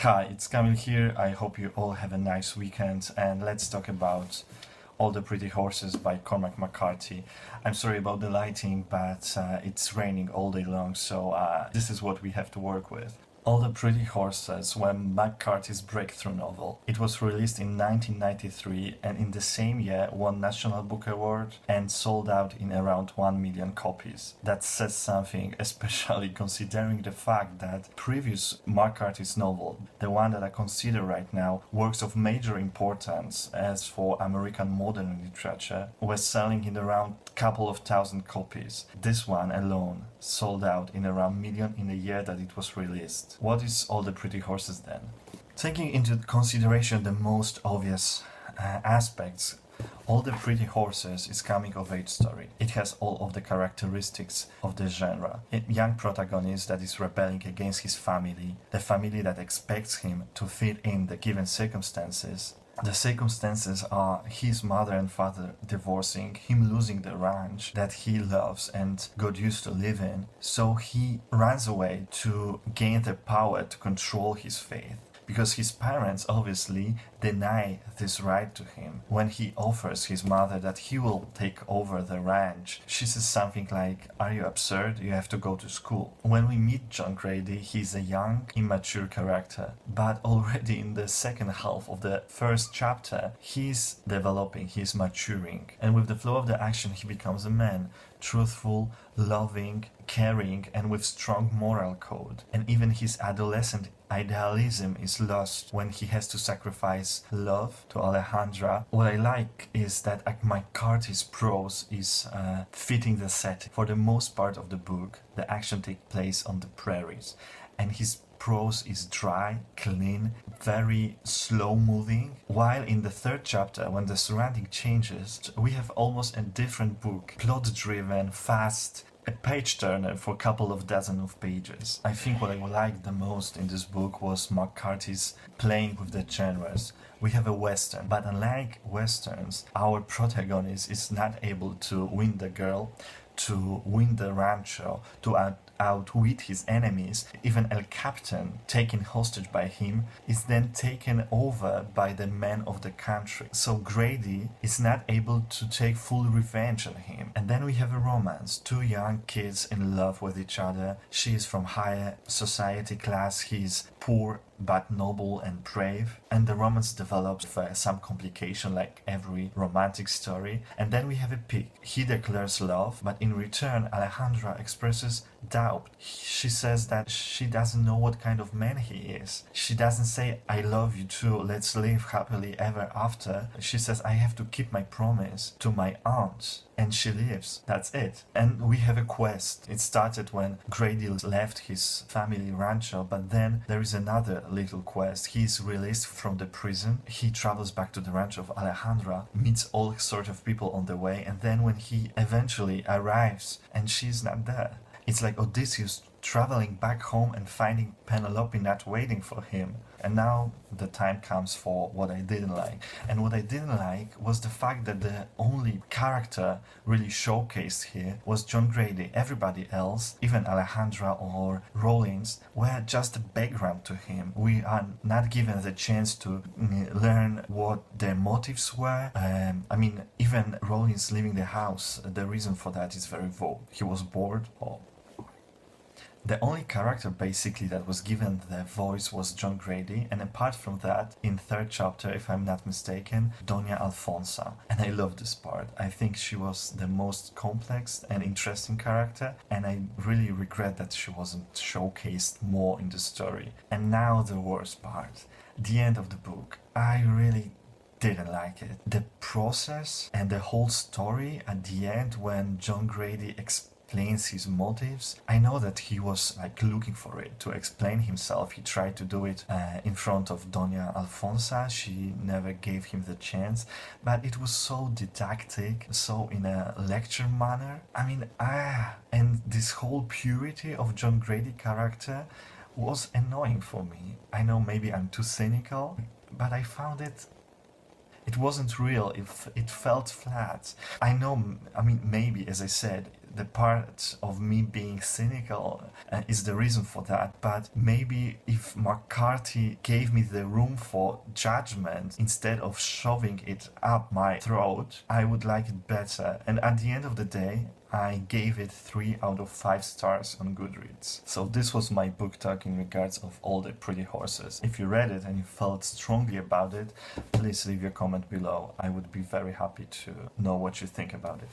Hi, it's Kamil here. I hope you all have a nice weekend, and let's talk about All the Pretty Horses by Cormac McCarthy. I'm sorry about the lighting, but it's raining all day long, so this is what we have to work with. All the Pretty Horses were McCarthy's breakthrough novel. It was released in 1993 and in the same year won National Book Award and sold out in around 1 million copies. That says something, especially considering the fact that previous McCarthy's novel, the one that I consider right now, works of major importance as for American modern literature, was selling in around couple of thousand copies. This one alone sold out in around million in the year that it was released. What is All the Pretty Horses then? Taking into consideration the most obvious aspects, All the Pretty Horses is coming-of-age story. It has all of the characteristics of the genre. A young protagonist that is rebelling against his family, the family that expects him to fit in the given circumstances. The circumstances are his mother and father divorcing, him losing the ranch that he loves and got used to live in, so he runs away to gain the power to control his fate. Because his parents obviously deny this right to him. When he offers his mother that he will take over the ranch, she says something like, "Are you absurd? You have to go to school." When we meet John Grady, he's a young, immature character. But already in the second half of the first chapter, he's developing, he's maturing. And with the flow of the action, he becomes a man. Truthful, loving, caring, and with strong moral code. And even his adolescent idealism is lost when he has to sacrifice love to Alejandra. What I like is that McCarthy's prose is fitting the setting. For the most part of the book, the action takes place on the prairies, and his prose is dry, clean, very slow moving, while in the third chapter, when the surrounding changes, we have almost a different book, plot driven, fast, a page turner for a couple of dozen of pages. I think what I liked the most in this book was McCarthy's playing with the genres. We have a western, but unlike westerns, our protagonist is not able to win the girl, to win the rancho, to outwit his enemies. Even El Captain, taken hostage by him, is then taken over by the men of the country. So Grady is not able to take full revenge on him. And then we have a romance. Two young kids in love with each other. She is from higher society class, he is poor but noble and brave, and the romance develops with some complication like every romantic story. And then we have a pig. He declares love, but in return Alejandra expresses doubt. She says that she doesn't know what kind of man he is. She doesn't say, "I love you too, let's live happily ever after." She says, "I have to keep my promise to my aunt." And she leaves. That's it. And we have a quest. It started when Grady left his family rancho, but then there is another little quest. He is released from the prison. He travels back to the ranch of Alejandra, meets all sorts of people on the way, and then when he eventually arrives and she's not there, it's like Odysseus traveling back home and finding Penelope not waiting for him. And now the time comes for what I didn't like. And what I didn't like was the fact that the only character really showcased here was John Grady. Everybody else, even Alejandra or Rollins, were just a background to him. We are not given the chance to learn what their motives were. Even Rollins leaving the house, the reason for that is very vague. He was bored, or the only character basically that was given the voice was John Grady, and apart from that, in third chapter, if I'm not mistaken, Doña Alfonsa. And I love this part. I think she was the most complex and interesting character, and I really regret that she wasn't showcased more in the story. And now the worst part, the end of the book. I really didn't like it. The process and the whole story at the end when John Grady explains his motives. I know that he was looking for it to explain himself. He tried to do it in front of Doña Alfonsa. She never gave him the chance, but it was so didactic, so in a lecture manner. And this whole purity of John Grady character was annoying for me. I know maybe I'm too cynical, but I found it wasn't real. It felt flat. Maybe, as I said, the part of me being cynical is the reason for that. But maybe if McCarthy gave me the room for judgment instead of shoving it up my throat, I would like it better. And at the end of the day, I gave it 3 out of 5 stars on Goodreads. So this was my book talk in regards of All the Pretty Horses. If you read it and you felt strongly about it, please leave your comment below. I would be very happy to know what you think about it.